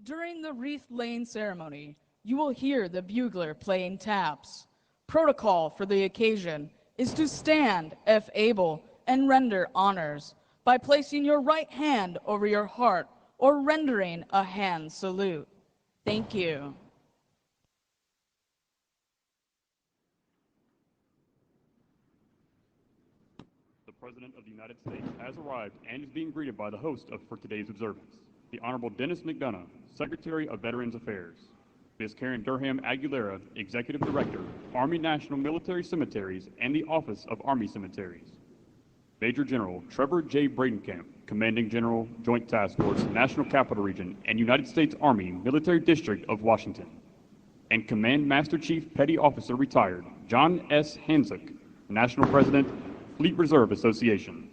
During the wreath-laying ceremony, you will hear the bugler playing taps. Protocol for the occasion is to stand, if able, and render honors by placing your right hand over your heart or rendering a hand salute. Thank you. The President of the United States has arrived and is being greeted by the host for today's observance, the Honorable Denis McDonough, Secretary of Veterans Affairs, Ms. Karen Durham Aguilera, Executive Director, Army National Military Cemeteries and the Office of Army Cemeteries, Major General Trevor J. Bradenkamp, Commanding General, Joint Task Force, National Capital Region, and United States Army Military District of Washington, and Command Master Chief Petty Officer Retired John S. Hanzik, National President, Fleet Reserve Association.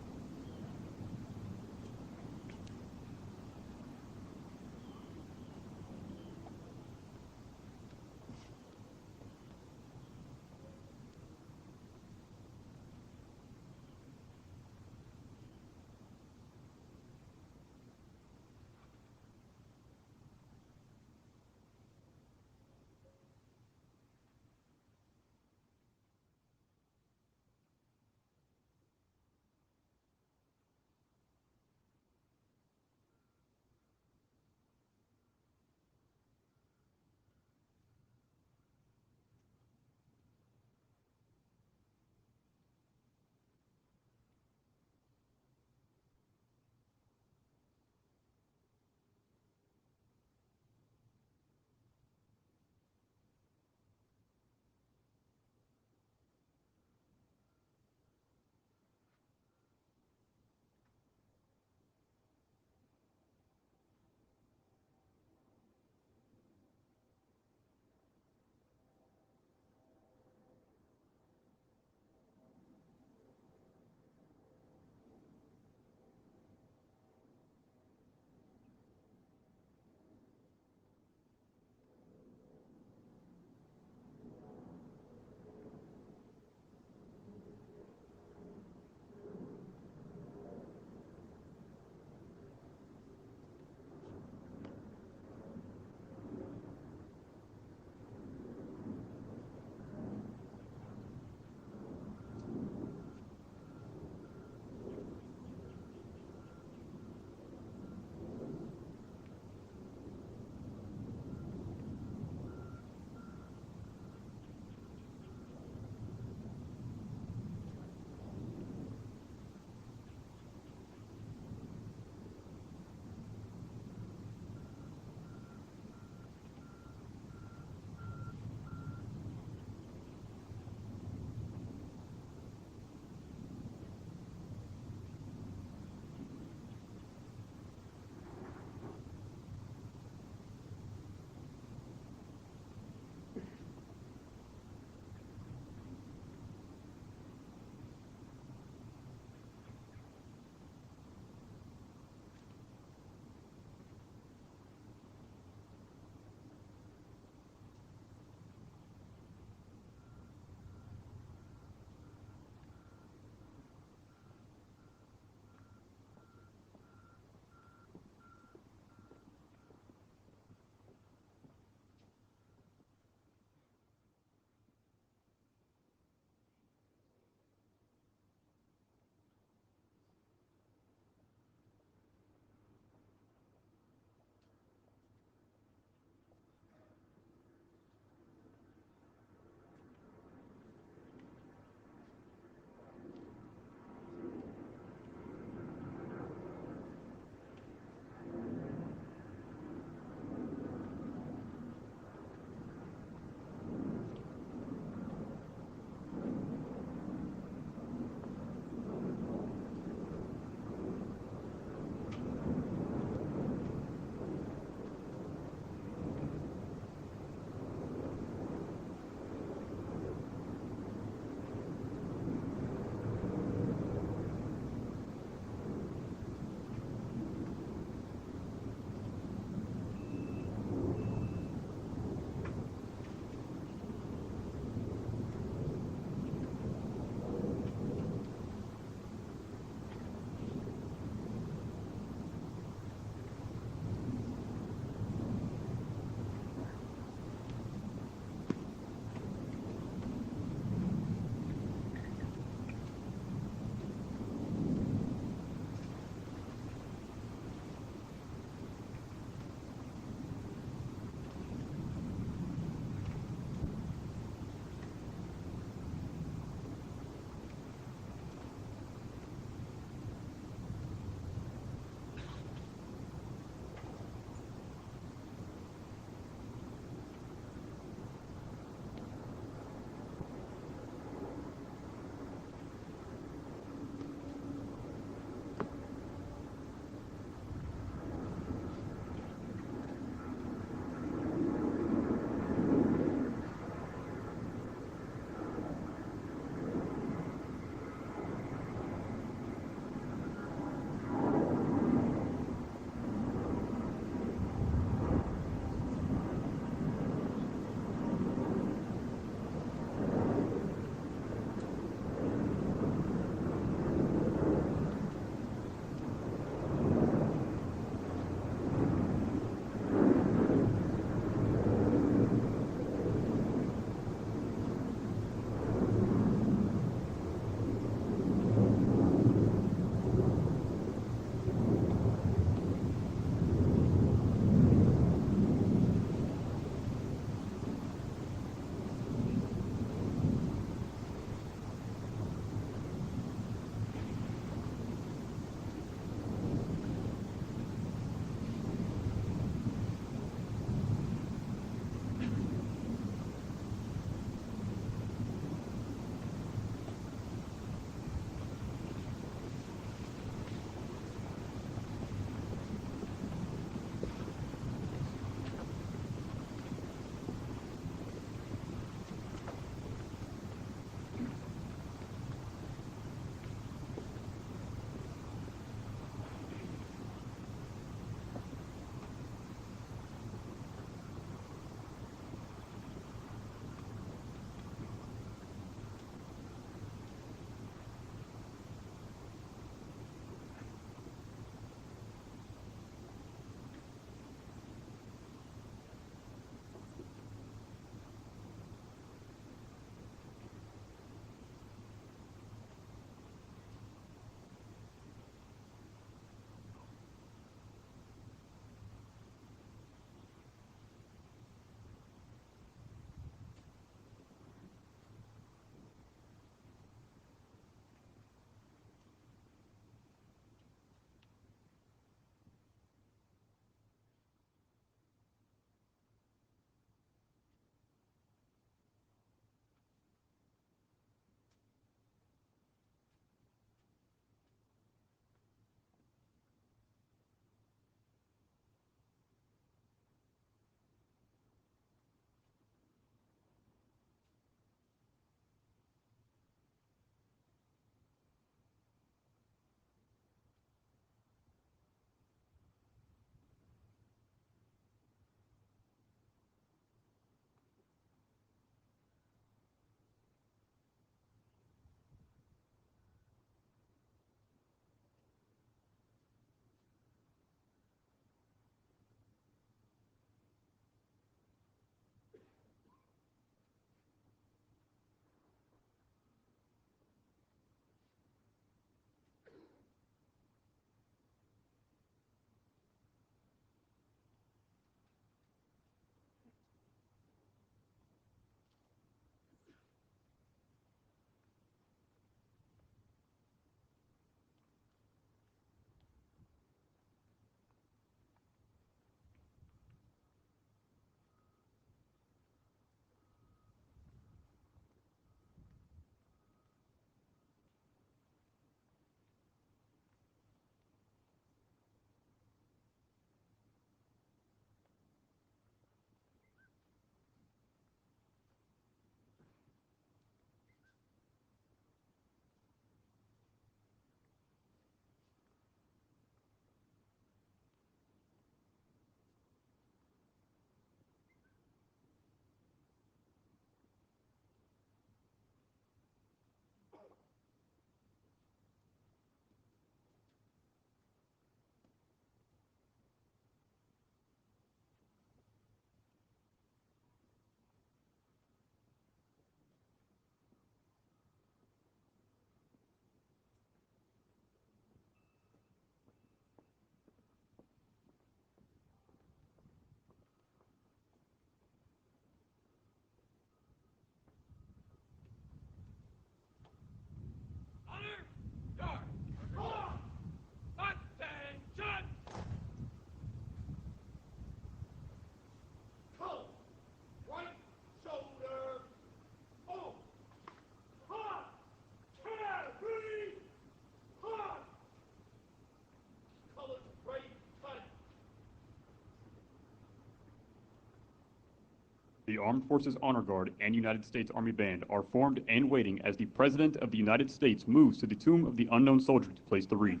Armed Forces Honor Guard and United States Army Band are formed and waiting as the President of the United States moves to the tomb of the unknown soldier to place the wreath.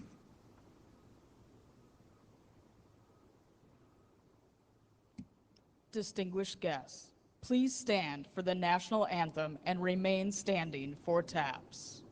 Distinguished guests, please stand for the national anthem and remain standing for taps.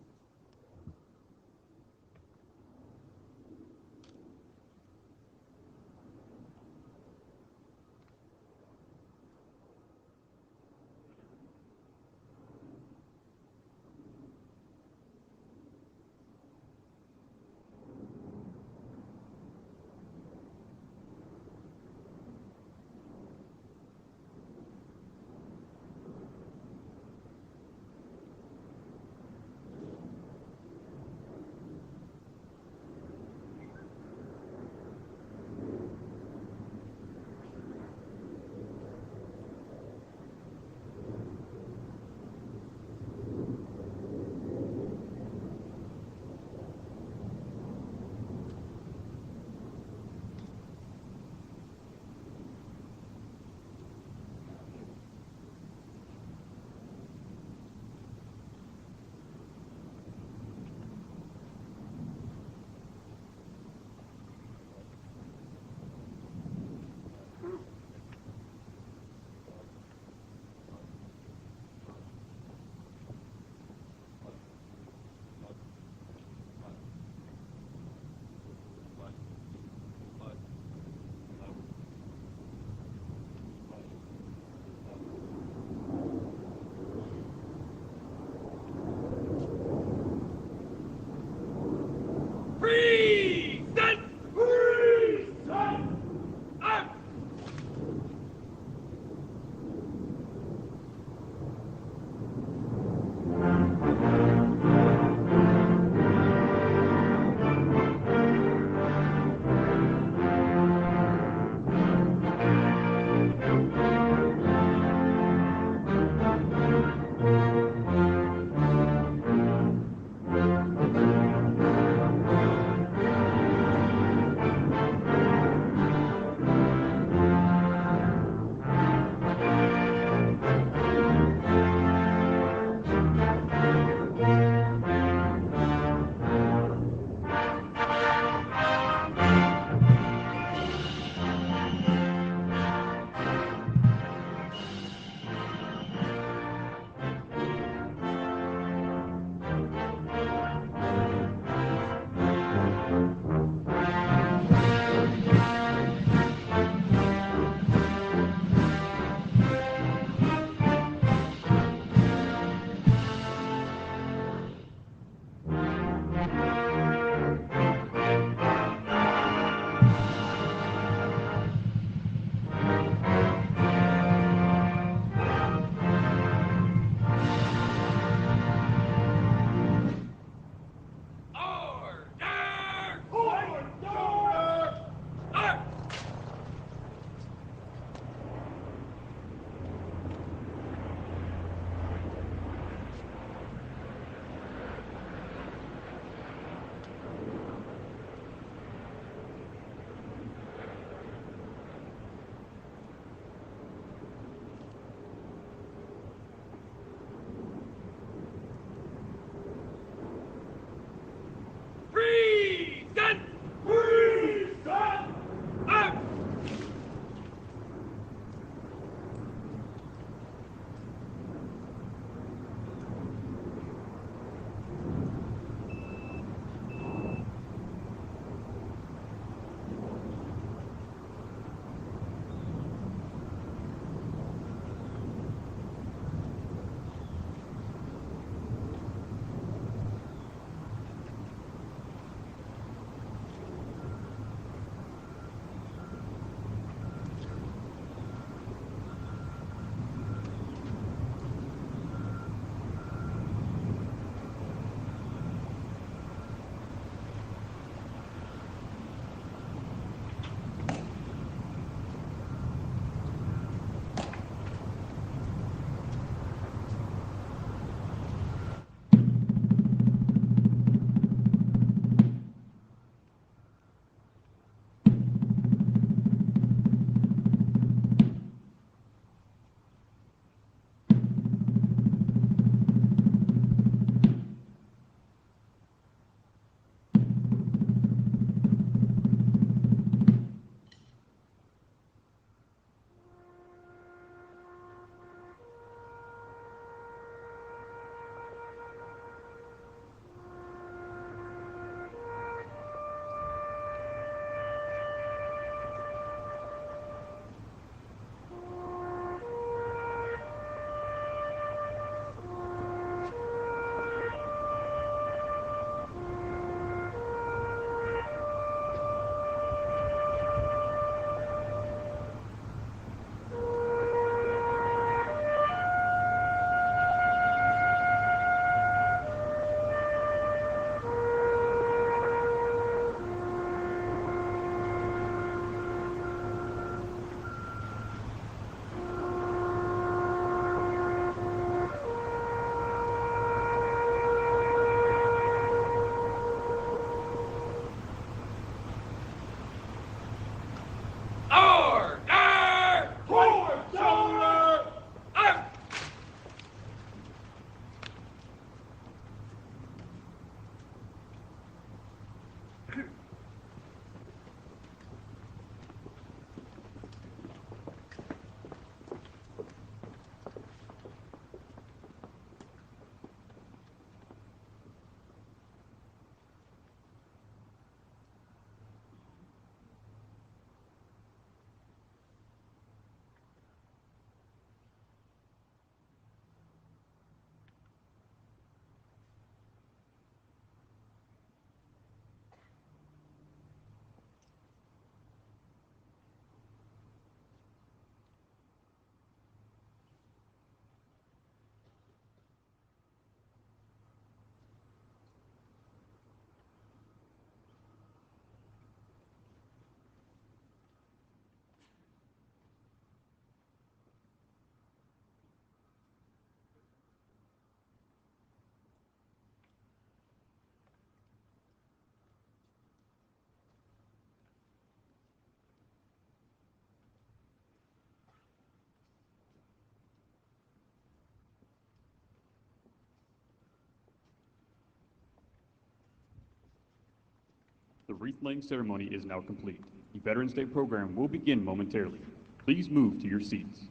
The wreath-laying ceremony is now complete. The Veterans Day program will begin momentarily. Please move to your seats.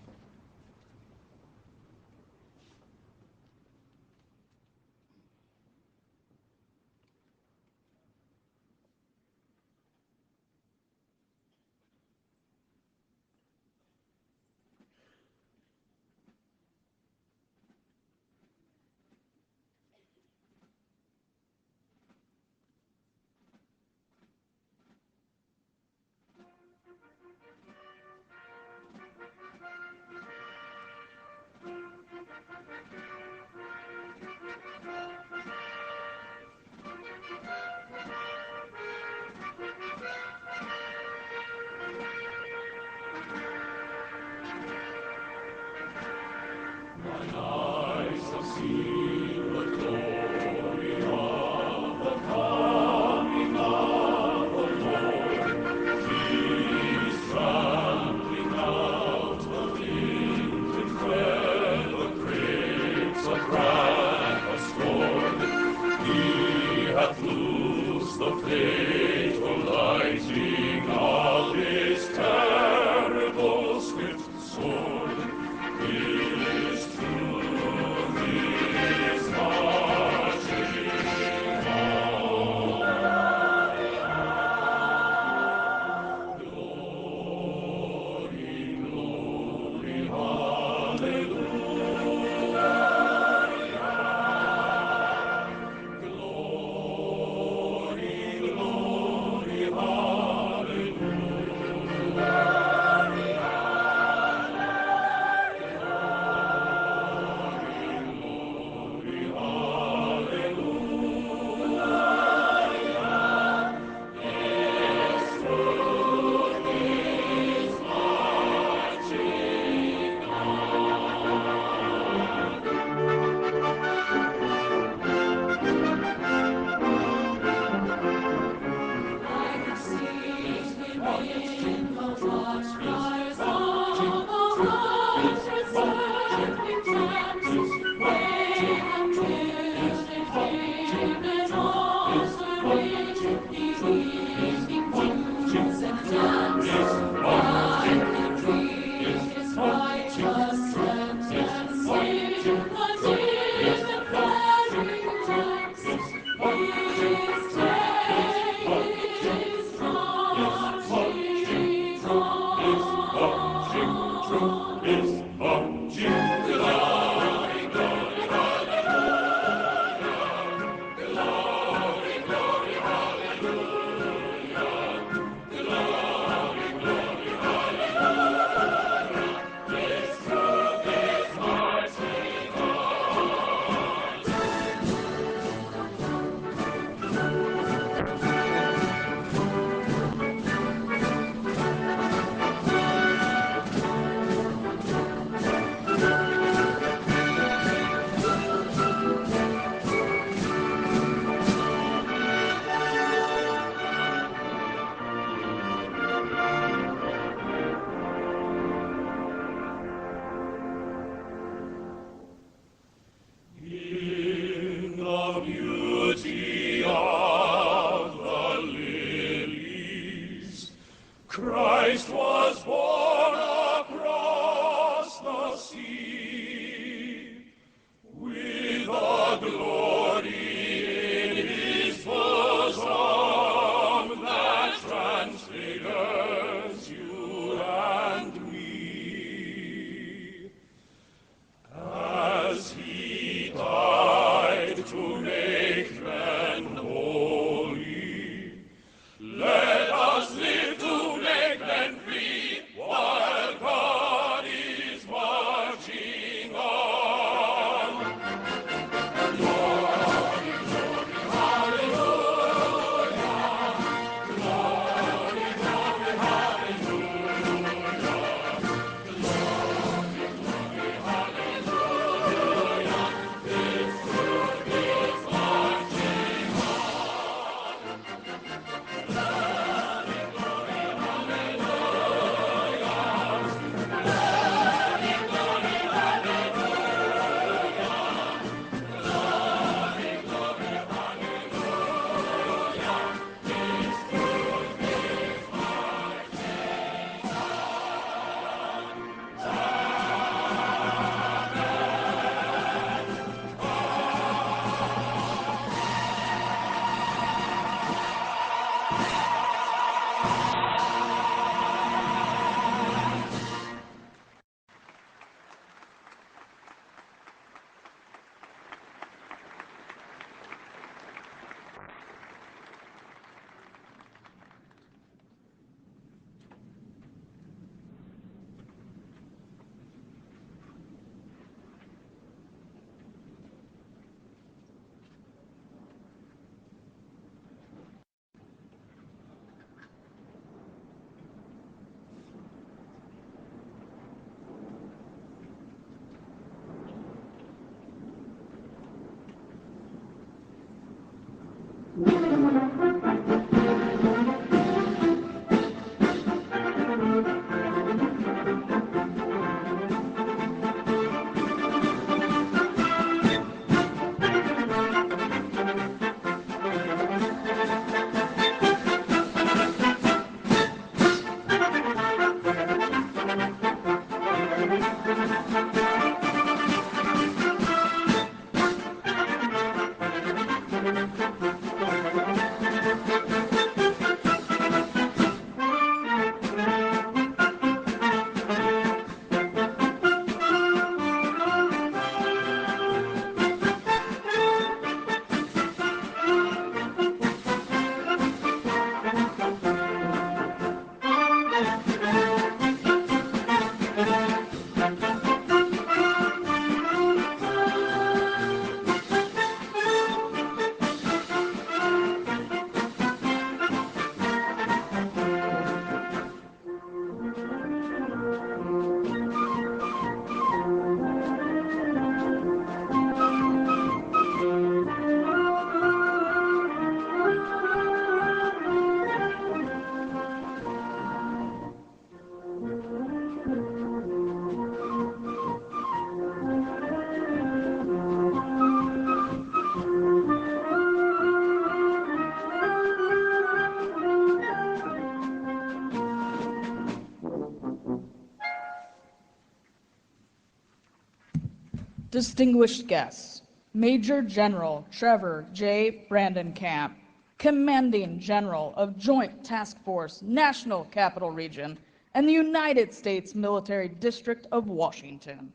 Distinguished guests, Major General Trevor J. Brandenkamp, Commanding General of Joint Task Force, National Capital Region, and the United States Military District of Washington.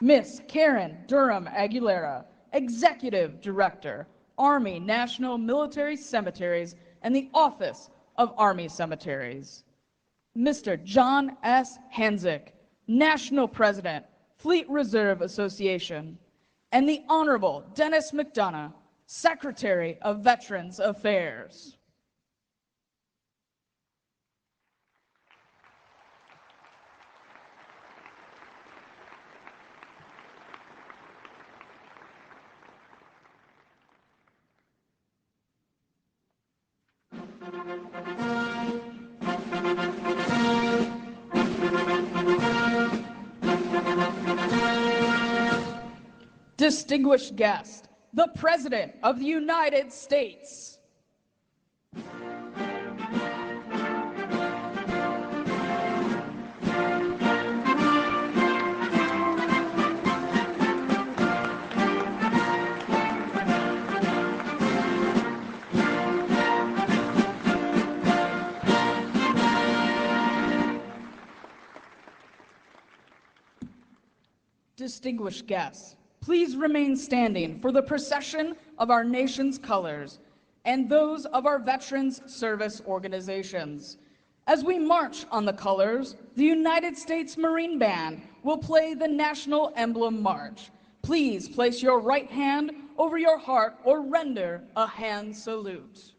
Miss Karen Durham Aguilera, Executive Director, Army National Military Cemeteries and the Office of Army Cemeteries. Mr. John S. Hanzik, National President, Fleet Reserve Association, and the Honorable Denis McDonough, Secretary of Veterans Affairs. Distinguished guest, the President of the United States. Distinguished guests, please remain standing for the procession of our nation's colors and those of our veterans service organizations. As we march on the colors, the United States Marine Band will play the National Emblem March. Please place your right hand over your heart or render a hand salute.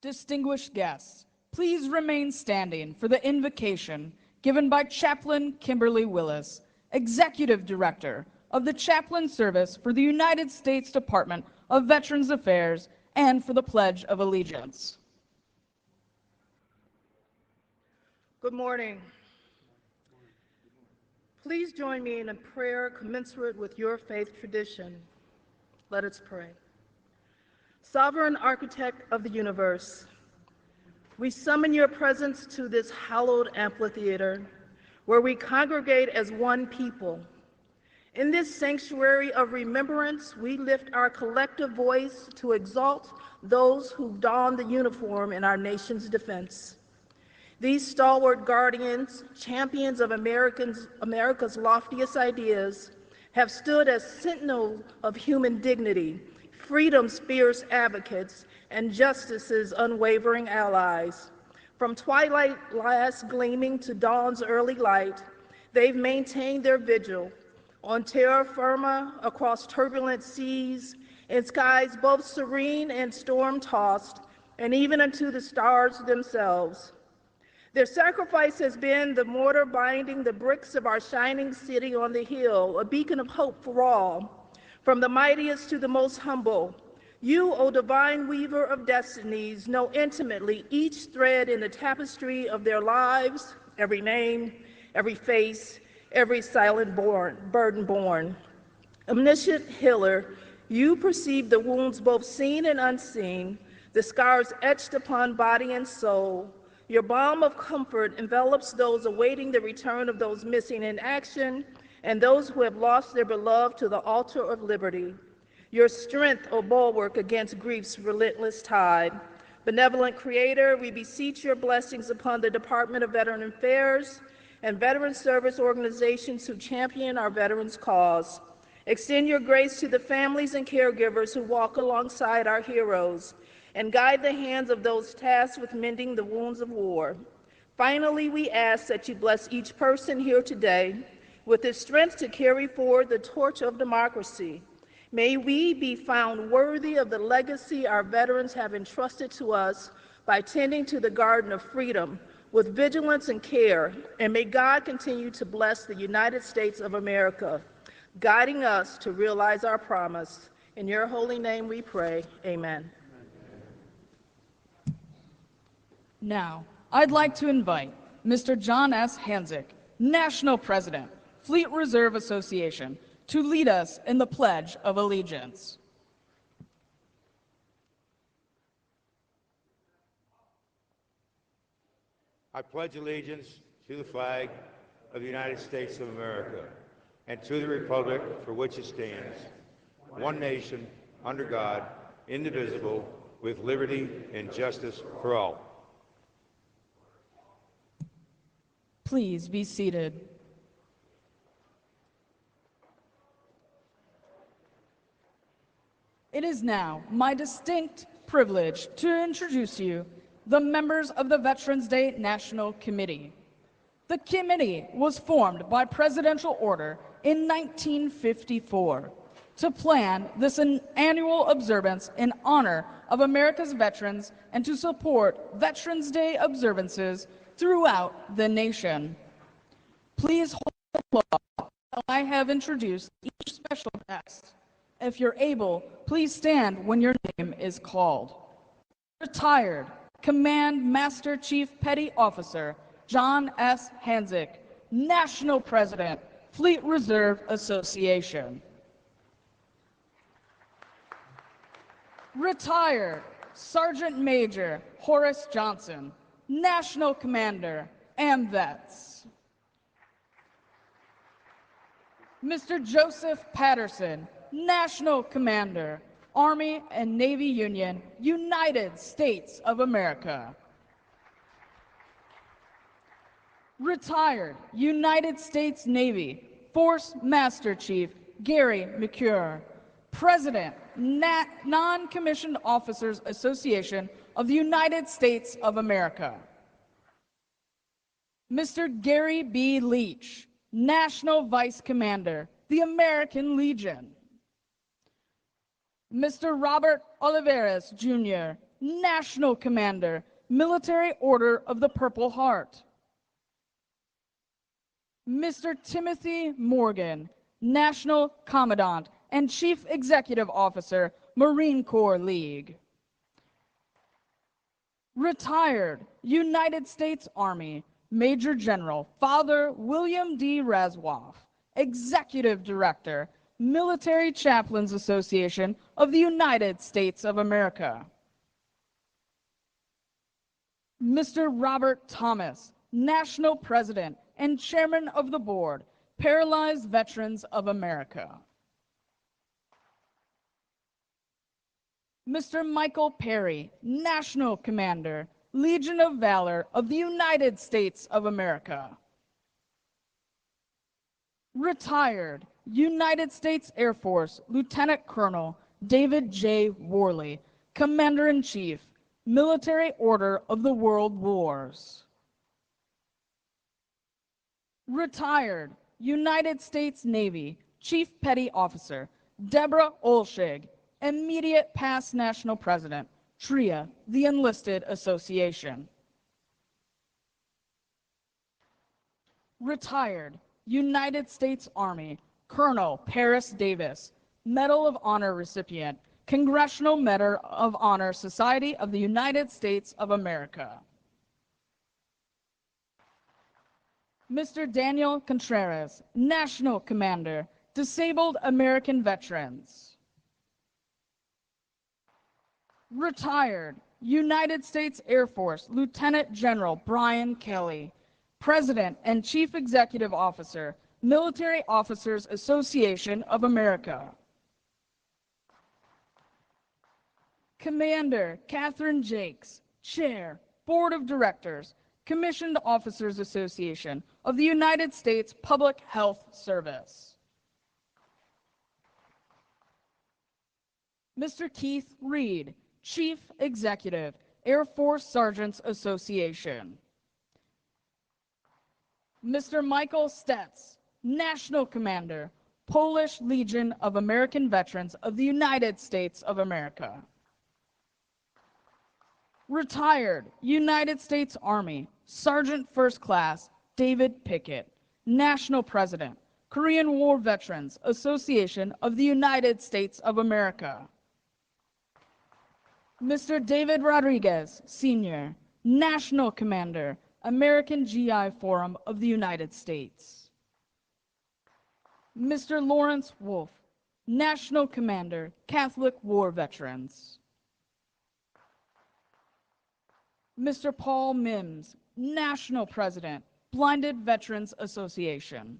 Distinguished guests, please remain standing for the invocation given by Chaplain Kimberly Willis, Executive Director of the Chaplain Service for the United States Department of Veterans Affairs, and for the Pledge of Allegiance. Good morning. Please join me in a prayer commensurate with your faith tradition. Let us pray. Sovereign Architect of the universe, we summon your presence to this hallowed amphitheater where we congregate as one people. In this sanctuary of remembrance, we lift our collective voice to exalt those who don the uniform in our nation's defense. These stalwart guardians, champions of America's loftiest ideas, have stood as sentinels of human dignity, freedom's fierce advocates, and justice's unwavering allies. From twilight last gleaming to dawn's early light, they've maintained their vigil on terra firma across turbulent seas, in skies both serene and storm-tossed, and even unto the stars themselves. Their sacrifice has been the mortar binding the bricks of our shining city on the hill, a beacon of hope for all. From the mightiest to the most humble, you, O divine weaver of destinies, know intimately each thread in the tapestry of their lives, every name, every face, every silent burden borne. Omniscient healer, you perceive the wounds both seen and unseen, the scars etched upon body and soul. Your balm of comfort envelops those awaiting the return of those missing in action and those who have lost their beloved to the altar of liberty. Your strength, O bulwark against grief's relentless tide. Benevolent Creator, we beseech your blessings upon the Department of Veteran Affairs and veteran service organizations who champion our veterans' cause. Extend your grace to the families and caregivers who walk alongside our heroes, and guide the hands of those tasked with mending the wounds of war. Finally, we ask that you bless each person here today with the strength to carry forward the torch of democracy. May we be found worthy of the legacy our veterans have entrusted to us by tending to the garden of freedom with vigilance and care, and may God continue to bless the United States of America, guiding us to realize our promise. In your holy name we pray, amen. Now, I'd like to invite Mr. John S. Hanzik, National President, Fleet Reserve Association, to lead us in the Pledge of Allegiance. I pledge allegiance to the flag of the United States of America and to the republic for which it stands, one nation, under God, indivisible, with liberty and justice for all. Please be seated. It is now my distinct privilege to introduce you the members of the Veterans Day National Committee. The committee was formed by presidential order in 1954 to plan this annual observance in honor of America's veterans and to support Veterans Day observances throughout the nation. Please hold applause while I have introduced each special guest. If you're able, please stand when your name is called. Retired Command Master Chief Petty Officer John S. Hanzik, National President, Fleet Reserve Association. Retired Sergeant Major Horace Johnson, National Commander, AMVETS. Mr. Joseph Patterson, National Commander, Army and Navy Union, United States of America. Retired United States Navy Force Master Chief Gary McCure, President, Non-Commissioned Officers Association of the United States of America. Mr. Gary B. Leach, National Vice Commander, the American Legion. Mr. Robert Olivares, Jr., National Commander, Military Order of the Purple Heart. Mr. Timothy Morgan, National Commandant and Chief Executive Officer, Marine Corps League. Retired United States Army, Major General Father William D. Razwoff, Executive Director, Military Chaplains Association of the United States of America. Mr. Robert Thomas, National President and Chairman of the Board, Paralyzed Veterans of America. Mr. Michael Perry, National Commander, Legion of Valor of the United States of America. Retired United States Air Force Lieutenant Colonel David J. Worley, Commander-in-Chief, Military Order of the World Wars. Retired United States Navy Chief Petty Officer Deborah Olshig, Immediate Past National President, TRIA, the Enlisted Association. Retired United States Army Colonel Paris Davis, Medal of Honor recipient, Congressional Medal of Honor, Society of the United States of America. Mr. Daniel Contreras, National Commander, Disabled American Veterans. Retired United States Air Force Lieutenant General Brian Kelly, President and Chief Executive Officer, Military Officers Association of America. Commander Catherine Jakes, Chair, Board of Directors, Commissioned Officers Association of the United States Public Health Service. Mr. Keith Reed, Chief Executive, Air Force Sergeants Association. Mr. Michael Stetz, National Commander, Polish Legion of American Veterans of the United States of America. Retired United States Army, Sergeant First Class David Pickett, National President, Korean War Veterans Association of the United States of America. Mr. David Rodriguez, Sr., National Commander, American GI Forum of the United States. Mr. Lawrence Wolf, National Commander, Catholic War Veterans. Mr. Paul Mims, National President, Blinded Veterans Association.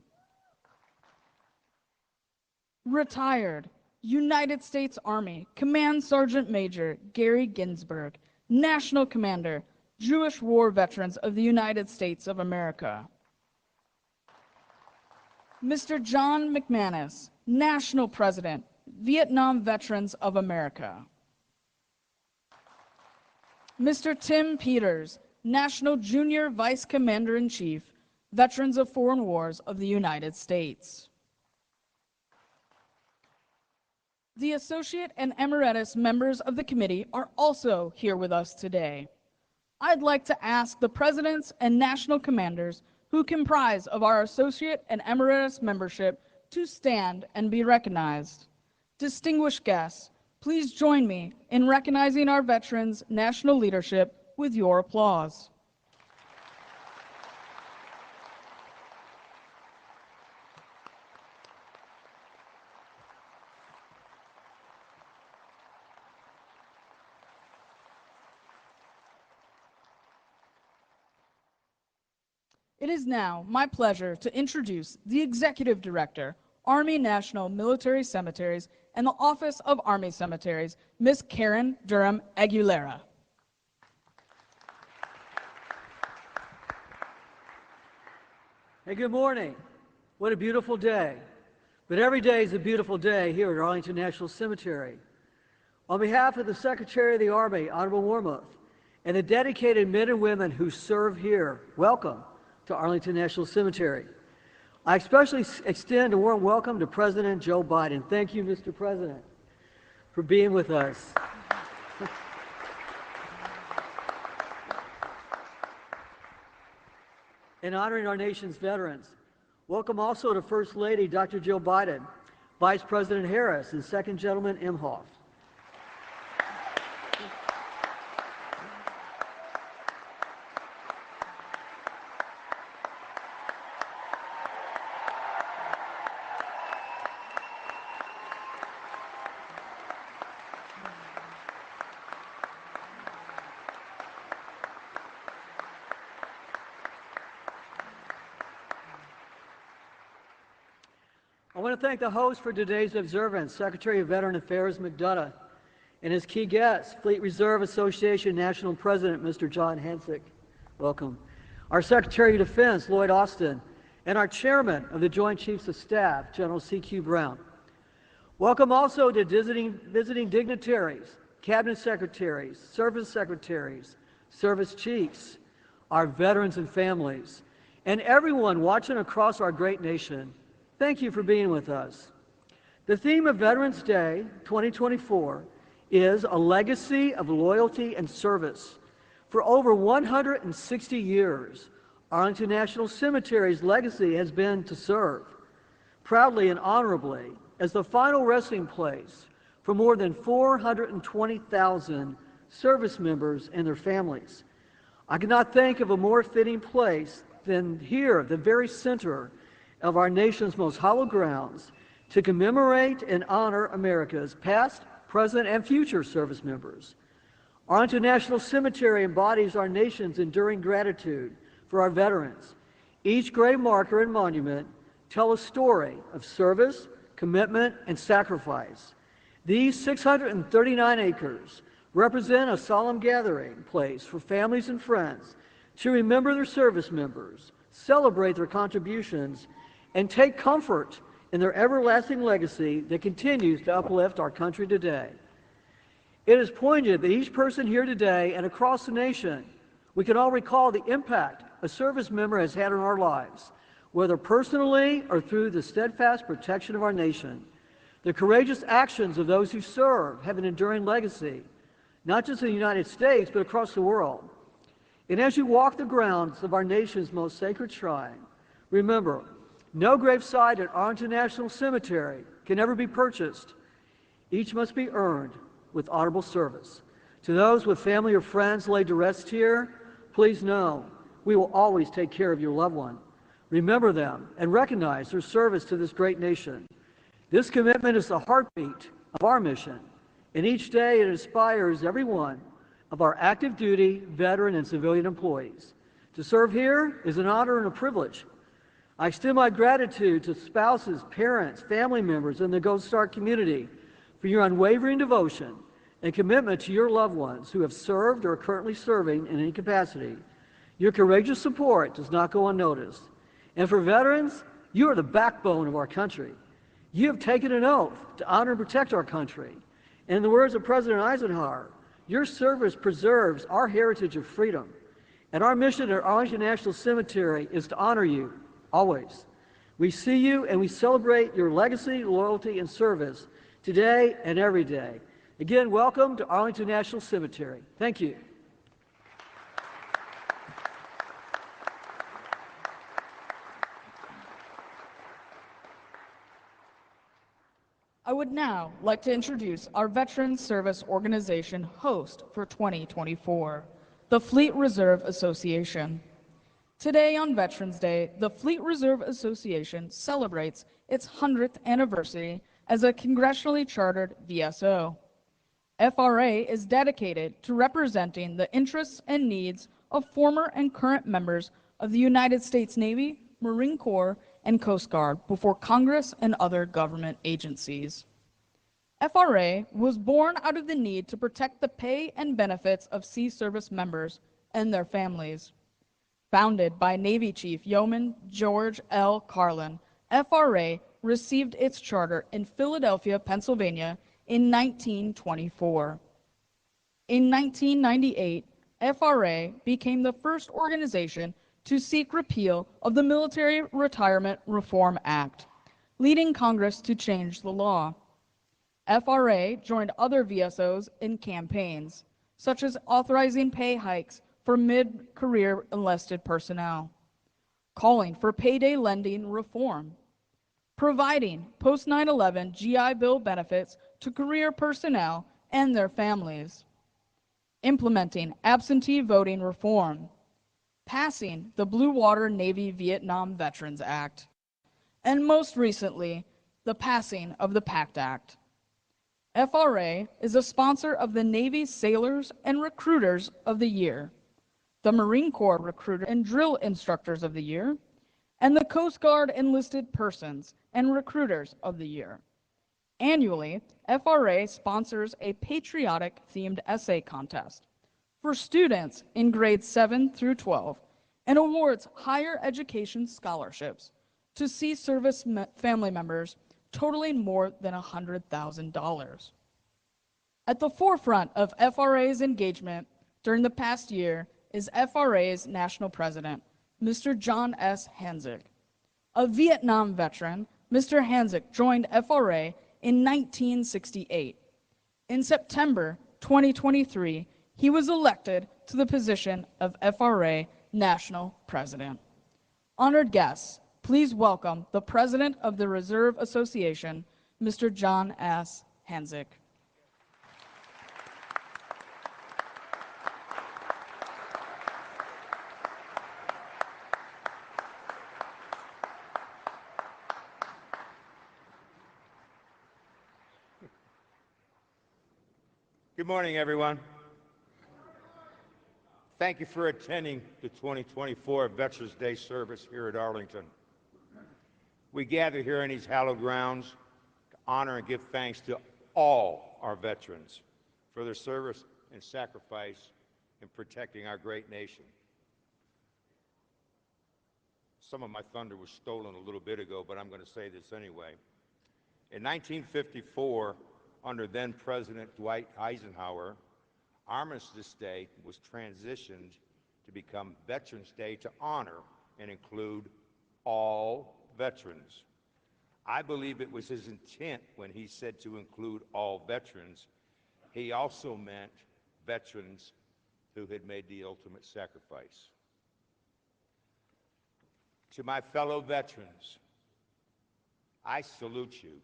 Retired United States Army Command Sergeant Major Gary Ginsberg, National Commander, Jewish War Veterans of the United States of America. Mr. John McManus, National President, Vietnam Veterans of America. Mr. Tim Peters, National Junior Vice Commander-in-Chief, Veterans of Foreign Wars of the United States. The Associate and Emeritus members of the committee are also here with us today. I'd like to ask the Presidents and National Commanders who comprise of our Associate and Emeritus membership to stand and be recognized. Distinguished guests, please join me in recognizing our veterans' national leadership with your applause. It is now my pleasure to introduce the Executive Director, Army National Military Cemeteries and the Office of Army Cemeteries, Ms. Karen Durham Aguilera. Hey, good morning. What a beautiful day. But every day is a beautiful day here at Arlington National Cemetery. On behalf of the Secretary of the Army, Honorable Warmoth, and the dedicated men and women who serve here, welcome to Arlington National Cemetery. I especially extend a warm welcome to President Joe Biden. Thank you, Mr. President, for being with us. and honoring our nation's veterans. Welcome also to First Lady Dr. Jill Biden, Vice President Harris, and Second Gentleman Imhoff. I want to thank the host for today's observance, Secretary of Veteran Affairs McDonough, and his key guests, Fleet Reserve Association National President Mr. John Hansick. Welcome. Our Secretary of Defense, Lloyd Austin, and our Chairman of the Joint Chiefs of Staff, General C.Q. Brown. Welcome also to visiting dignitaries, Cabinet Secretaries, Service Chiefs, our veterans and families, and everyone watching across our great nation. Thank you for being with us. The theme of Veterans Day 2024 is a legacy of loyalty and service. For over 160 years, Arlington National Cemetery's legacy has been to serve, proudly and honorably, as the final resting place for more than 420,000 service members and their families. I cannot think of a more fitting place than here, the very center of our nation's most hallowed grounds, to commemorate and honor America's past, present, and future service members. Arlington National Cemetery embodies our nation's enduring gratitude for our veterans. Each grave marker and monument tell a story of service, commitment, and sacrifice. These 639 acres represent a solemn gathering place for families and friends to remember their service members, celebrate their contributions, and take comfort in their everlasting legacy that continues to uplift our country today. It is poignant that each person here today and across the nation, we can all recall the impact a service member has had on our lives, whether personally or through the steadfast protection of our nation. The courageous actions of those who serve have an enduring legacy, not just in the United States, but across the world. And as you walk the grounds of our nation's most sacred shrine, remember, no gravesite at Arlington National Cemetery can ever be purchased. Each must be earned with honorable service. To those with family or friends laid to rest here, please know we will always take care of your loved one. Remember them and recognize their service to this great nation. This commitment is the heartbeat of our mission, and each day it inspires every one of our active duty, veteran, and civilian employees. To serve here is an honor and a privilege. I extend my gratitude to spouses, parents, family members, and the Gold Star community for your unwavering devotion and commitment to your loved ones who have served or are currently serving in any capacity. Your courageous support does not go unnoticed. And for veterans, you are the backbone of our country. You have taken an oath to honor and protect our country. And in the words of President Eisenhower, your service preserves our heritage of freedom. And our mission at Arlington National Cemetery is to honor you always. We see you and we celebrate your legacy, loyalty, and service today and every day. Again, welcome to Arlington National Cemetery. Thank you. I would now like to introduce our Veterans Service Organization host for 2024, the Fleet Reserve Association. Today on Veterans Day, the Fleet Reserve Association celebrates its 100th anniversary as a congressionally chartered VSO. FRA is dedicated to representing the interests and needs of former and current members of the United States Navy, Marine Corps, and Coast Guard before Congress and other government agencies. FRA was born out of the need to protect the pay and benefits of sea service members and their families. Founded by Navy Chief Yeoman George L. Carlin, FRA received its charter in Philadelphia, Pennsylvania in 1924. In 1998, FRA became the first organization to seek repeal of the Military Retirement Reform Act, leading Congress to change the law. FRA joined other VSOs in campaigns, such as authorizing pay hikes for mid-career enlisted personnel. calling for payday lending reform, providing post 9/11 GI Bill benefits to career personnel and their families, implementing absentee voting reform, passing the Blue Water Navy Vietnam Veterans Act, and most recently, the passing of the PACT Act. FRA is a sponsor of the Navy Sailors and Recruiters of the Year, the Marine Corps Recruiter and Drill Instructors of the Year, and the Coast Guard Enlisted Persons and Recruiters of the Year. Annually, FRA sponsors a patriotic-themed essay contest for students in grades 7 through 12 and awards higher education scholarships to sea service family members totaling more than $100,000. At the forefront of FRA's engagement during the past year is FRA's national president, Mr. John S. Hanzik. A Vietnam veteran, Mr. Hanzik joined FRA in 1968. In September 2023, he was elected to the position of FRA National President. Honored guests, please welcome the President of the Reserve Association, Mr. John S. Hanzik. Good morning, everyone. Thank you for attending the 2024 Veterans Day service here at Arlington. We gather here in these hallowed grounds to honor and give thanks to all our veterans for their service and sacrifice in protecting our great nation. Some of my thunder was stolen a little bit ago, but I'm going to say this anyway. In 1954, under then-President Dwight Eisenhower, Armistice Day was transitioned to become Veterans Day to honor and include all veterans. I believe it was his intent when he said to include all veterans. He also meant veterans who had made the ultimate sacrifice. To my fellow veterans, I salute you.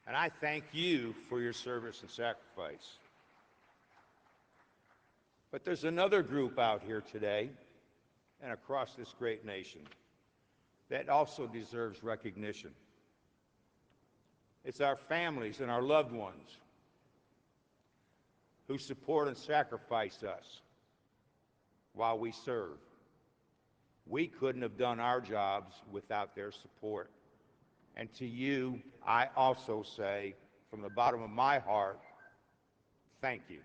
And I thank you for your service and sacrifice. But there's another group out here today and across this great nation that also deserves recognition. It's our families and our loved ones who support and sacrifice us while we serve. We couldn't have done our jobs without their support. And to you, I also say, from the bottom of my heart, thank you.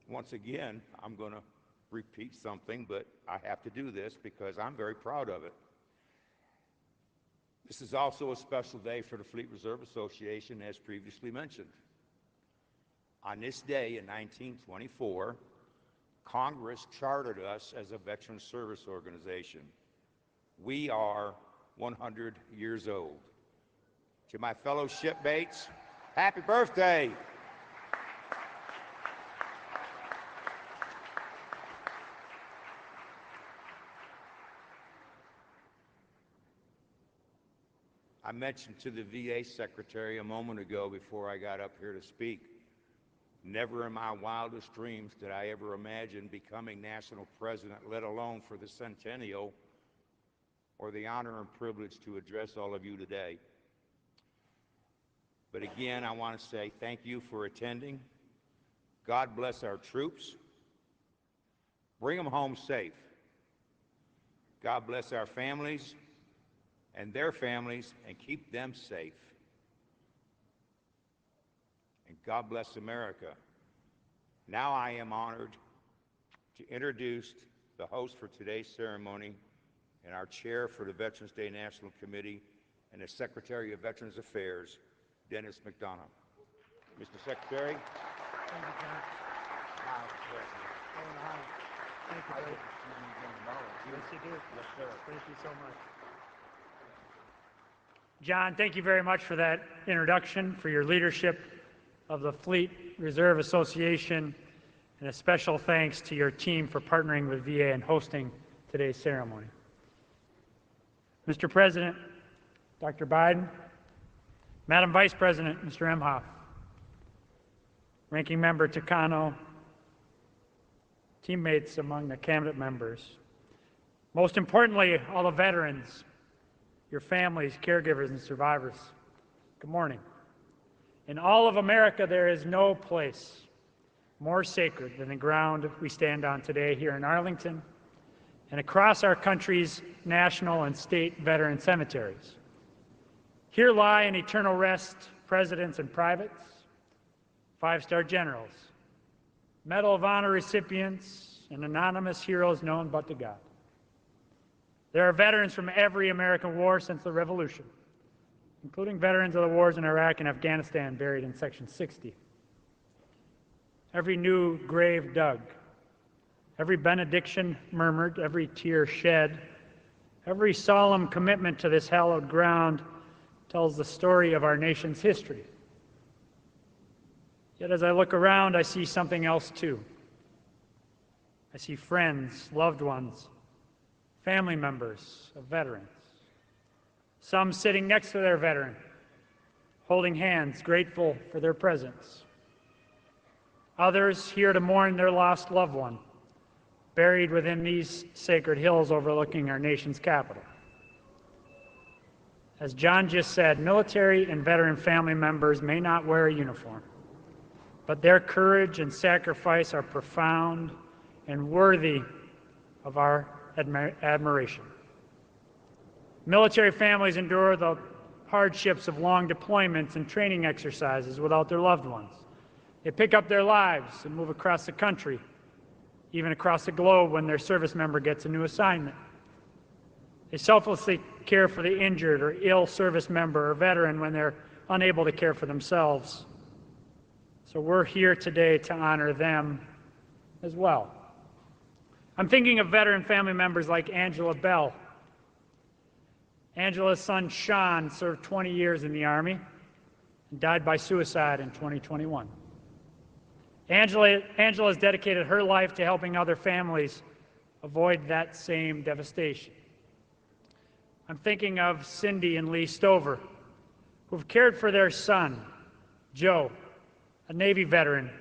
Once again, I'm going to repeat something, but I have to do this because I'm very proud of it. This is also a special day for the Fleet Reserve Association, as previously mentioned. On this day in 1924, Congress chartered us as a veteran service organization. We are 100 years old. To my fellow shipmates, happy birthday! I mentioned to the VA secretary a moment ago before I got up here to speak, never in my wildest dreams did I ever imagine becoming national president, let alone for the centennial, or the honor and privilege to address all of you today. But again, I want to say thank you for attending. God bless our troops. Bring them home safe. God bless our families and their families, and keep them safe. And God bless America. Now I am honored to introduce the host for today's ceremony and our chair for the Veterans Day National Committee and the Secretary of Veterans Affairs, Denis McDonough. Mr. Secretary. Thank you, John. Thank you. Yes, you do. Yes, sir. Thank you so much. John, thank you very much for that introduction, for your leadership of the Fleet Reserve Association, and a special thanks to your team for partnering with VA and hosting today's ceremony. Mr. President, Dr. Biden, Madam Vice President, Mr. Emhoff, Ranking Member Takano, teammates among the cabinet members, most importantly, all the veterans, your families, caregivers, and survivors, good morning. In all of America, there is no place more sacred than the ground we stand on today here in Arlington and across our country's national and state veteran cemeteries. Here lie in eternal rest presidents and privates, five-star generals, Medal of Honor recipients, and anonymous heroes known but to God. There are veterans from every American war since the Revolution, including veterans of the wars in Iraq and Afghanistan buried in Section 60. Every new grave dug, every benediction murmured, every tear shed, every solemn commitment to this hallowed ground tells the story of our nation's history. Yet as I look around, I see something else too. I see friends, loved ones, family members of veterans. Some sitting next to their veteran, holding hands, grateful for their presence. Others here to mourn their lost loved one, buried within these sacred hills overlooking our nation's capital. As John just said, military and veteran family members may not wear a uniform, but their courage and sacrifice are profound and worthy of our admiration. Military families endure the hardships of long deployments and training exercises without their loved ones. They pick up their lives and move across the country, even across the globe when their service member gets a new assignment. They selflessly care for the injured or ill service member or veteran when they're unable to care for themselves. So we're here today to honor them as well. I'm thinking of veteran family members like Angela Bell. Angela's son, Sean, served 20 years in the Army and died by suicide in 2021. Angela has dedicated her life to helping other families avoid that same devastation. I'm thinking of Cindy and Lee Stover, who've cared for their son, Joe, a Navy veteran,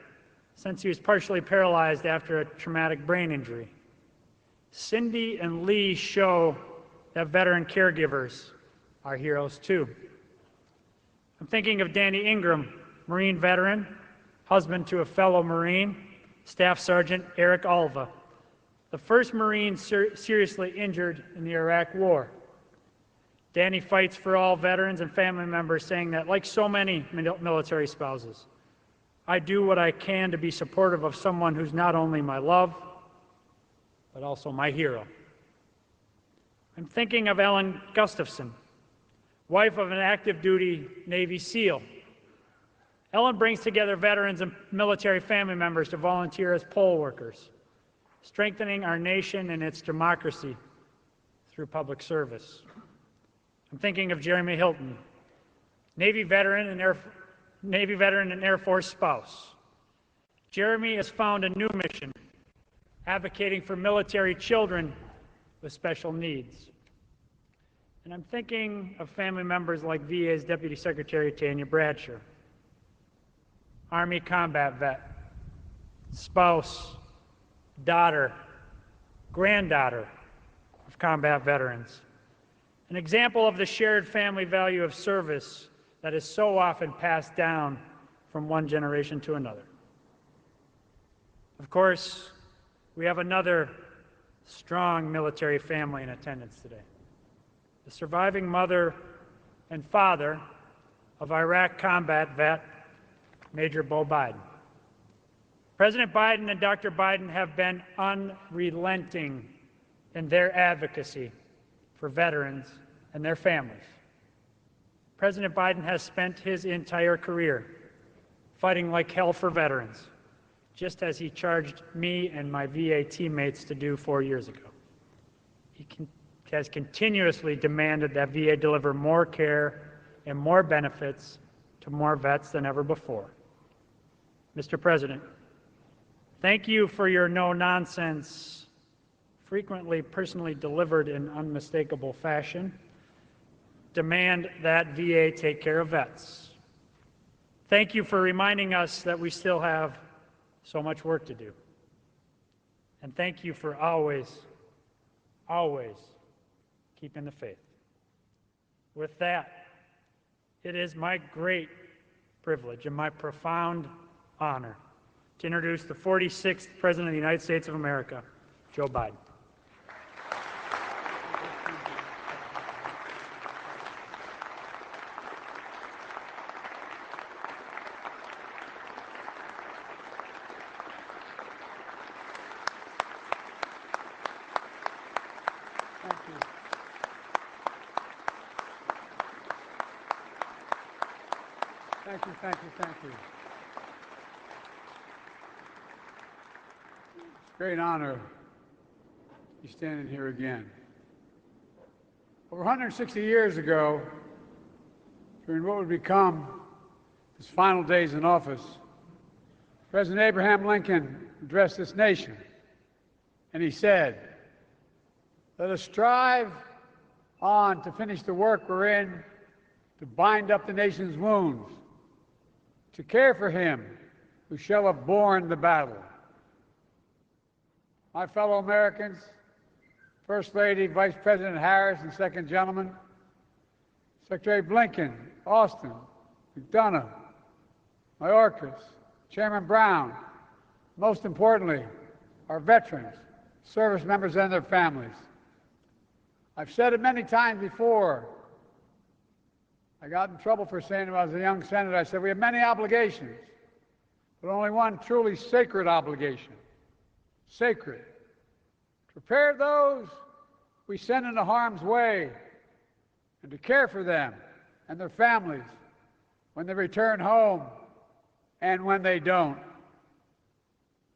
since he was partially paralyzed after a traumatic brain injury. Cindy and Lee show that veteran caregivers are heroes too. I'm thinking of Danny Ingram, Marine veteran, husband to a fellow Marine, Staff Sergeant Eric Alva, the first Marine seriously injured in the Iraq War. Danny fights for all veterans and family members, saying that, like so many military spouses, I do what I can to be supportive of someone who's not only my love, but also my hero. I'm thinking of Ellen Gustafson, wife of an active duty Navy SEAL. Ellen brings together veterans and military family members to volunteer as poll workers, strengthening our nation and its democracy through public service. I'm thinking of Jeremy Hilton, Navy veteran and Air Force spouse. Jeremy has found a new mission, advocating for military children with special needs. And I'm thinking of family members like VA's Deputy Secretary Tanya Bradshaw, Army combat vet, spouse, daughter, granddaughter of combat veterans. An example of the shared family value of service that is so often passed down from one generation to another. Of course, we have another strong military family in attendance today. The surviving mother and father of Iraq combat vet, Major Bo Biden. President Biden and Dr. Biden have been unrelenting in their advocacy for veterans and their families. President Biden has spent his entire career fighting like hell for veterans, just as he charged me and my VA teammates to do 4 years ago. has continuously demanded that VA deliver more care and more benefits to more vets than ever before. Mr. President, thank you for your no-nonsense, frequently personally delivered in unmistakable fashion. Demand that VA take care of vets. Thank you for reminding us that we still have so much work to do. And thank you for always keeping the faith. With that, it is my great privilege and my profound honor to introduce the 46th President of the United States of America, Joe Biden. Thank you. Great honor to be standing here again. Over 160 years ago, during what would become his final days in office, President Abraham Lincoln addressed this nation, and he said, "Let us strive on to finish the work we're in, to bind up the nation's wounds, to care for him who shall have borne the battle." My fellow Americans, First Lady, Vice President Harris, and Second Gentleman, Secretary Blinken, Austin, McDonough, Mayorkas, Chairman Brown, most importantly, our veterans, service members, and their families. I've said it many times before. I got in trouble for saying it when I was a young senator. I said, we have many obligations, but only one truly sacred obligation. Sacred. To prepare those we send into harm's way and to care for them and their families when they return home and when they don't.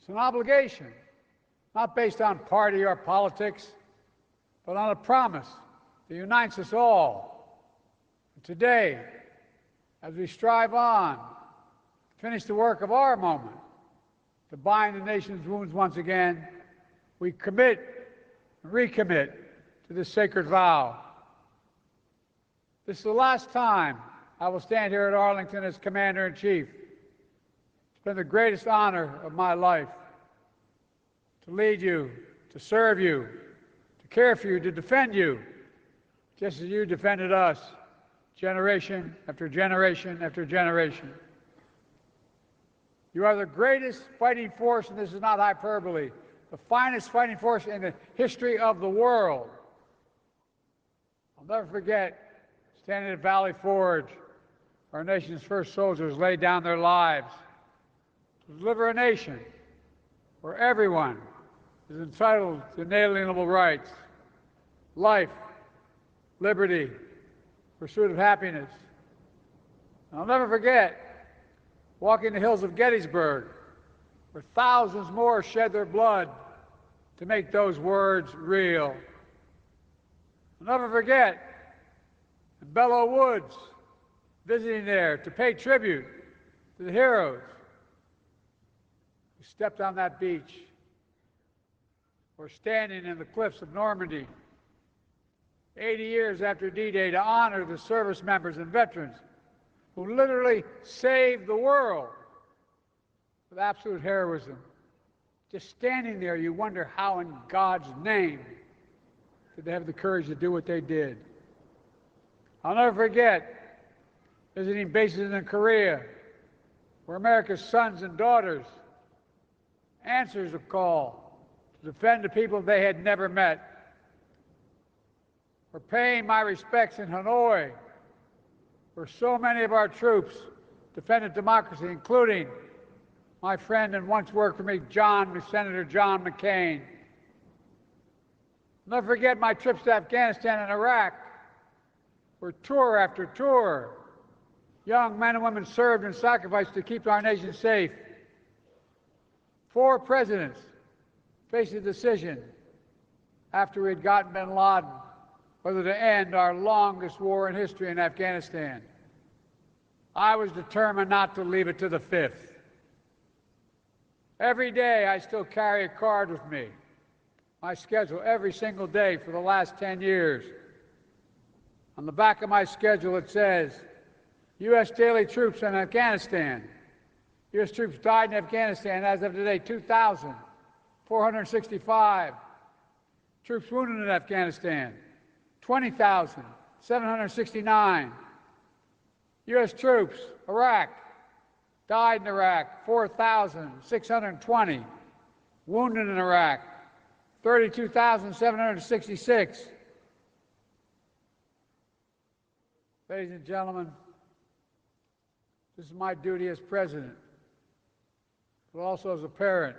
It's an obligation, not based on party or politics, but on a promise that unites us all. And today, as we strive on to finish the work of our moment, to bind the nation's wounds once again, we commit and recommit to this sacred vow. This is the last time I will stand here at Arlington as Commander-in-Chief. It's been the greatest honor of my life to lead you, to serve you, to care for you, to defend you, just as you defended us, generation after generation after generation. You are the greatest fighting force, and this is not hyperbole, the finest fighting force in the history of the world. I'll never forget standing at Valley Forge, our nation's first soldiers laid down their lives to deliver a nation where everyone is entitled to inalienable rights, life, liberty, pursuit of happiness. And I'll never forget walking the hills of Gettysburg, where thousands more shed their blood to make those words real. I'll never forget in Belleau Woods, visiting there to pay tribute to the heroes who stepped on that beach, or standing in the cliffs of Normandy 80 years after D-Day to honor the service members and veterans who literally saved the world with absolute heroism. Just standing there, you wonder how in God's name did they have the courage to do what they did. I'll never forget visiting bases in Korea, where America's sons and daughters answered the call to defend the people they had never met. Or paying my respects in Hanoi, where so many of our troops defended democracy, including my friend and once worked for me, Senator John McCain. I'll never forget my trips to Afghanistan and Iraq, where tour after tour, young men and women served and sacrificed to keep our nation safe. 4 presidents faced the decision, after we had gotten bin Laden, whether to end our longest war in history in Afghanistan. I was determined not to leave it to the fifth. Every day I still carry a card with me, my schedule every single day for the last 10 years. On the back of my schedule it says, U.S. daily troops in Afghanistan. U.S. troops died in Afghanistan as of today, 2,465. Troops wounded in Afghanistan, 20,769. U.S. troops, Iraq, died in Iraq, 4,620. Wounded in Iraq, 32,766. Ladies and gentlemen, this is my duty as president, but also as a parent.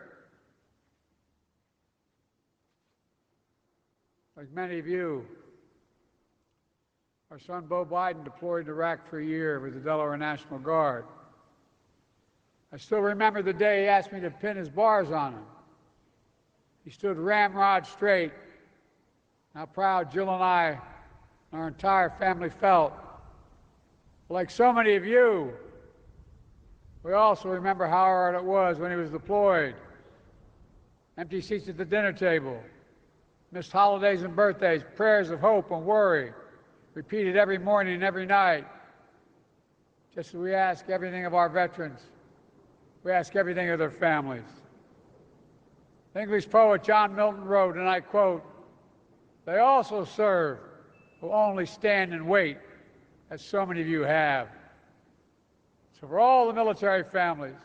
Like many of you, our son Beau Biden deployed to Iraq for a year with the Delaware National Guard. I still remember the day he asked me to pin his bars on him. He stood ramrod straight. How proud Jill and I, and our entire family felt. Like so many of you, we also remember how hard it was when he was deployed. Empty seats at the dinner table, missed holidays and birthdays, prayers of hope and worry, repeated every morning and every night. Just as we ask everything of our veterans, we ask everything of their families. The English poet John Milton wrote, and I quote, "They also serve who only stand and wait, as so many of you have." So for all the military families,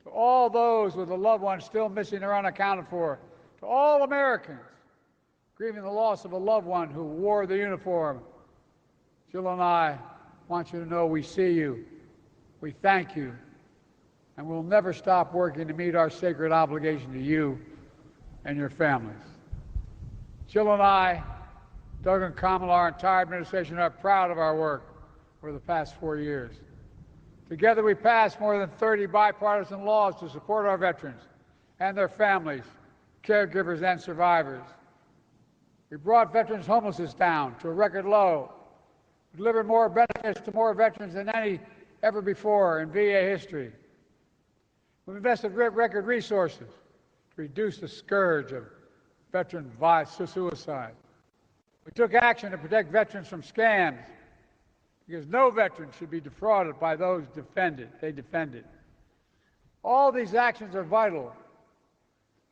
to all those with a loved one still missing or unaccounted for, to all Americans grieving the loss of a loved one who wore the uniform, Jill and I want you to know we see you, we thank you, and we'll never stop working to meet our sacred obligation to you and your families. Jill and I, Doug and Kamala, our entire administration, are proud of our work over the past 4 years. Together we passed more than 30 bipartisan laws to support our veterans and their families, caregivers, and survivors. We brought veterans' homelessness down to a record low. We delivered more benefits to more veterans than any ever before in VA history. We've invested record resources to reduce the scourge of veteran suicide. We took action to protect veterans from scams because no veteran should be defrauded by those they defended. All these actions are vital,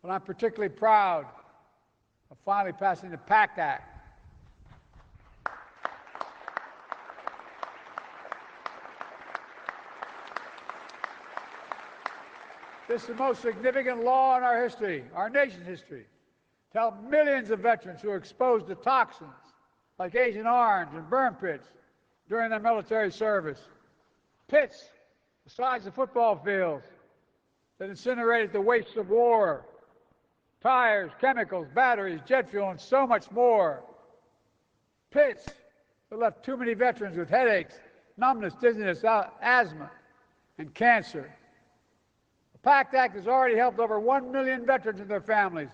but I'm particularly proud of finally passing the PACT Act. This is the most significant law in our history, our nation's history, to help millions of veterans who are exposed to toxins like Agent Orange and burn pits during their military service. Pits the size of football fields that incinerated the wastes of war, tires, chemicals, batteries, jet fuel, and so much more. Pits that left too many veterans with headaches, numbness, dizziness, asthma, and cancer. The PACT Act has already helped over 1 million veterans and their families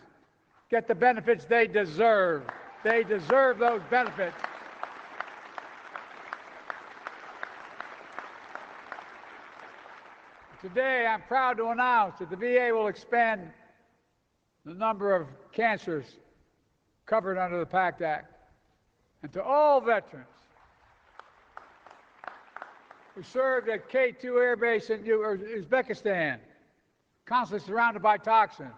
get the benefits they deserve. They deserve those benefits. Today, I'm proud to announce that the VA will expand the number of cancers covered under the PACT Act. And to all veterans who served at K2 Air Base in Uzbekistan, constantly surrounded by toxins,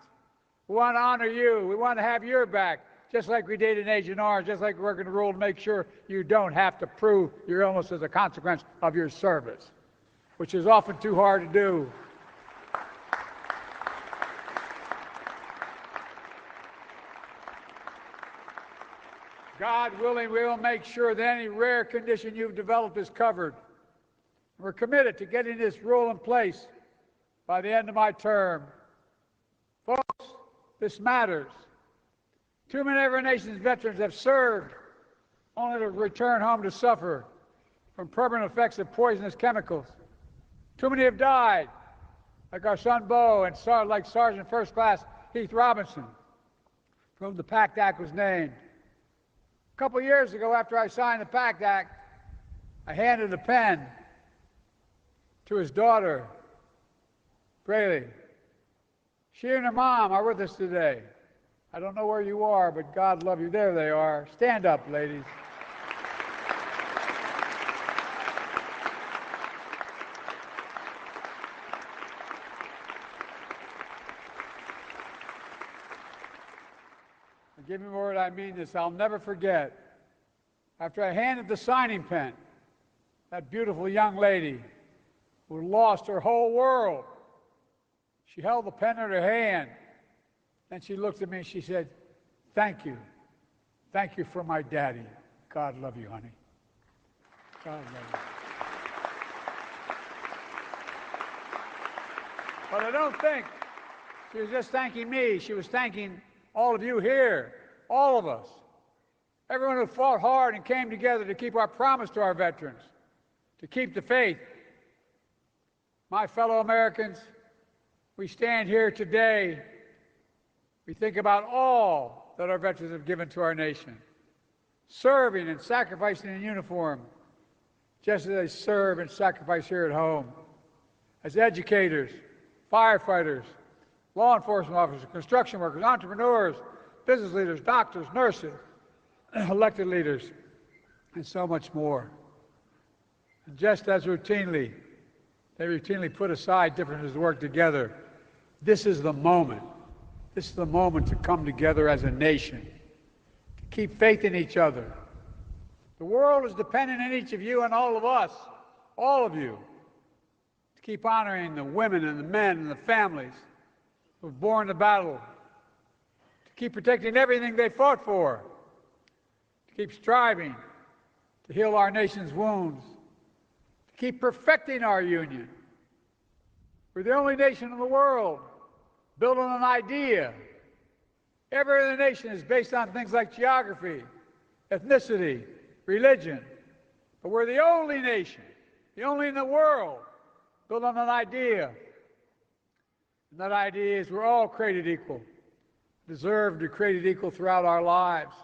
we want to honor you. We want to have your back, just like we did in Agent Orange, just like we're working the rule to make sure you don't have to prove your illness as a consequence of your service, which is often too hard to do. God willing, we will make sure that any rare condition you've developed is covered. We're committed to getting this rule in place by the end of my term. Folks, this matters. Too many of our nation's veterans have served only to return home to suffer from permanent effects of poisonous chemicals. Too many have died, like our son Beau and like Sergeant First Class Heath Robinson, for whom the PACT Act was named. A couple years ago, after I signed the PACT Act, I handed a pen to his daughter, Braley. She and her mom are with us today. I don't know where you are, but God love you. There they are. Stand up, ladies. Give me a word, I mean this. I'll never forget. After I handed the signing pen, that beautiful young lady who lost her whole world, she held the pen in her hand, and she looked at me and she said, "Thank you. Thank you for my daddy. God love you, honey. God love you." But I don't think she was just thanking me. She was thanking all of you here, all of us, everyone who fought hard and came together to keep our promise to our veterans, to keep the faith. My fellow Americans, we stand here today, we think about all that our veterans have given to our nation, serving and sacrificing in uniform, just as they serve and sacrifice here at home, as educators, firefighters, law enforcement officers, construction workers, entrepreneurs, business leaders, doctors, nurses, elected leaders, and so much more. And just as they routinely put aside differences to work together, this is the moment. This is the moment to come together as a nation, to keep faith in each other. The world is dependent on each of you and all of us, all of you, to keep honoring the women and the men and the families who have borne the battle, to keep protecting everything they fought for, to keep striving to heal our nation's wounds, to keep perfecting our union. We're the only nation in the world built on an idea. Every other nation is based on things like geography, ethnicity, religion. But we're the only nation, the only in the world, built on an idea. And that idea is we're all created equal, deserve to be created equal throughout our lives.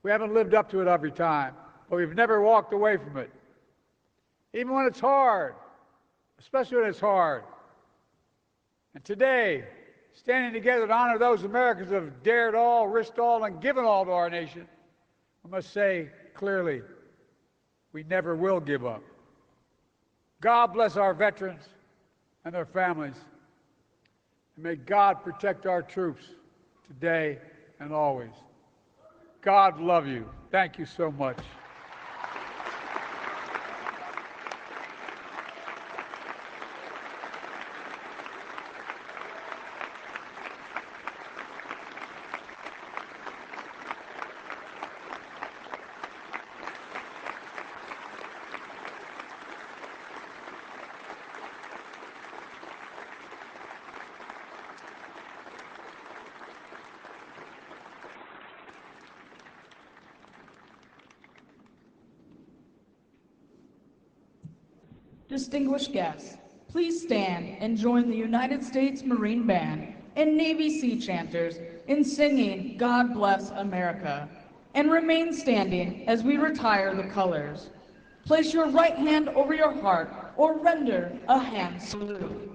We haven't lived up to it every time, but we've never walked away from it. Even when it's hard, especially when it's hard. And today, standing together to honor those Americans who have dared all, risked all, and given all to our nation, we must say clearly, we never will give up. God bless our veterans and their families. And may God protect our troops today and always. God love you. Thank you so much. Distinguished guests, please stand and join the United States Marine Band and Navy Sea Chanters in singing God Bless America, and remain standing as we retire the colors. Place your right hand over your heart or render a hand salute.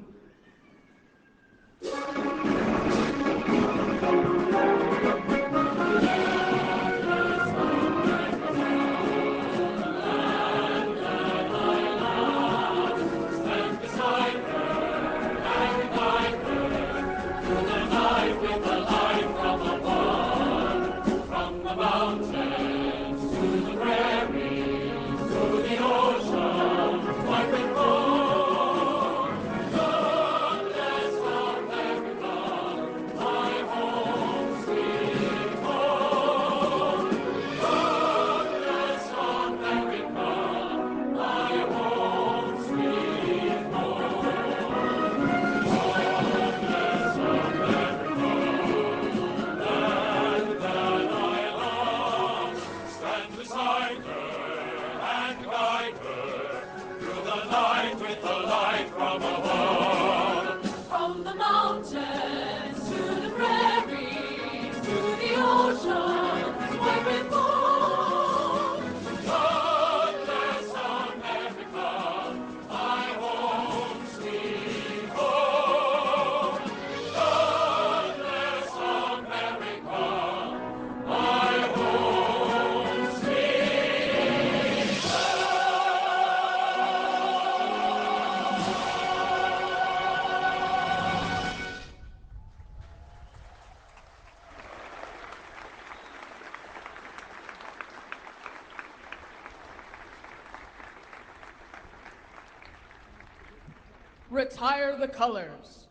retire the colors.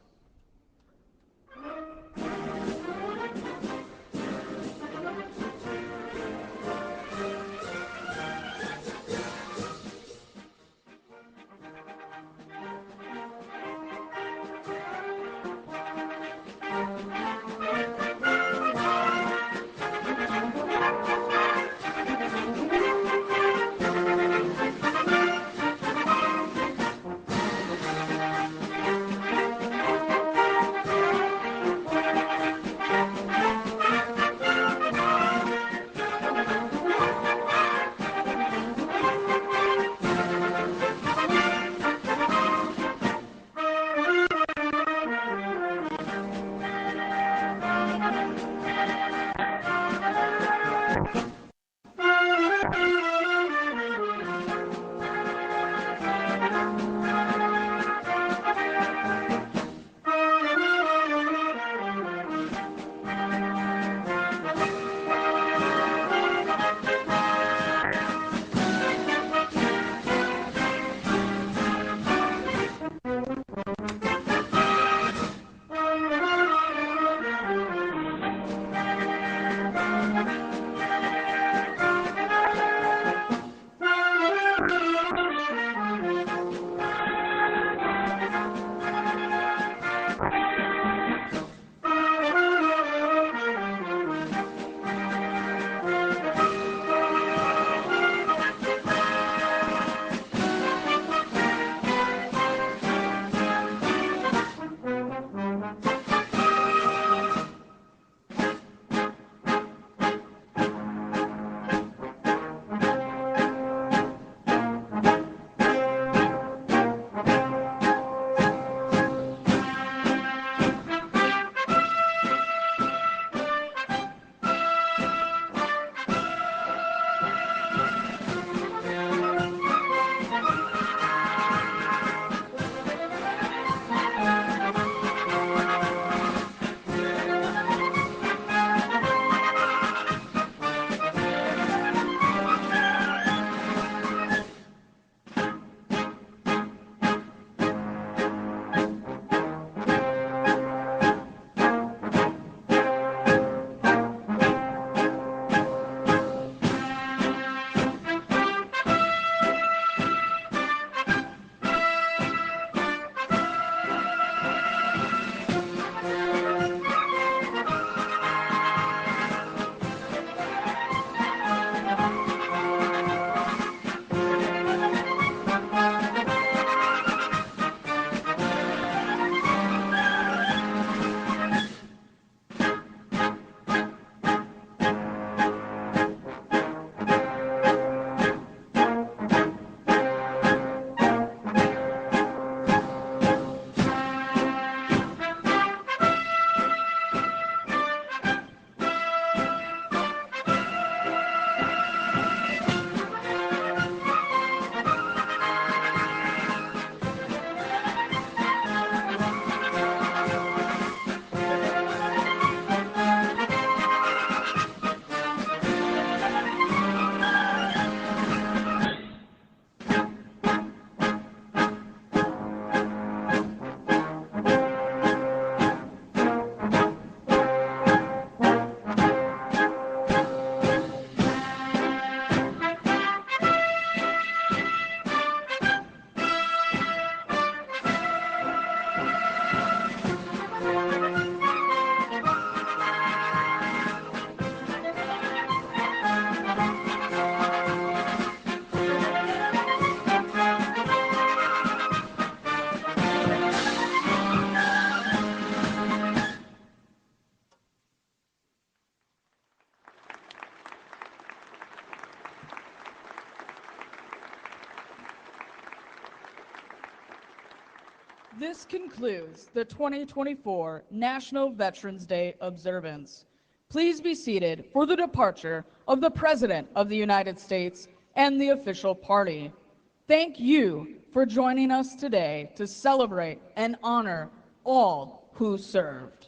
This concludes the 2024 National Veterans Day observance. Please be seated for the departure of the President of the United States and the official party. Thank you for joining us today to celebrate and honor all who served.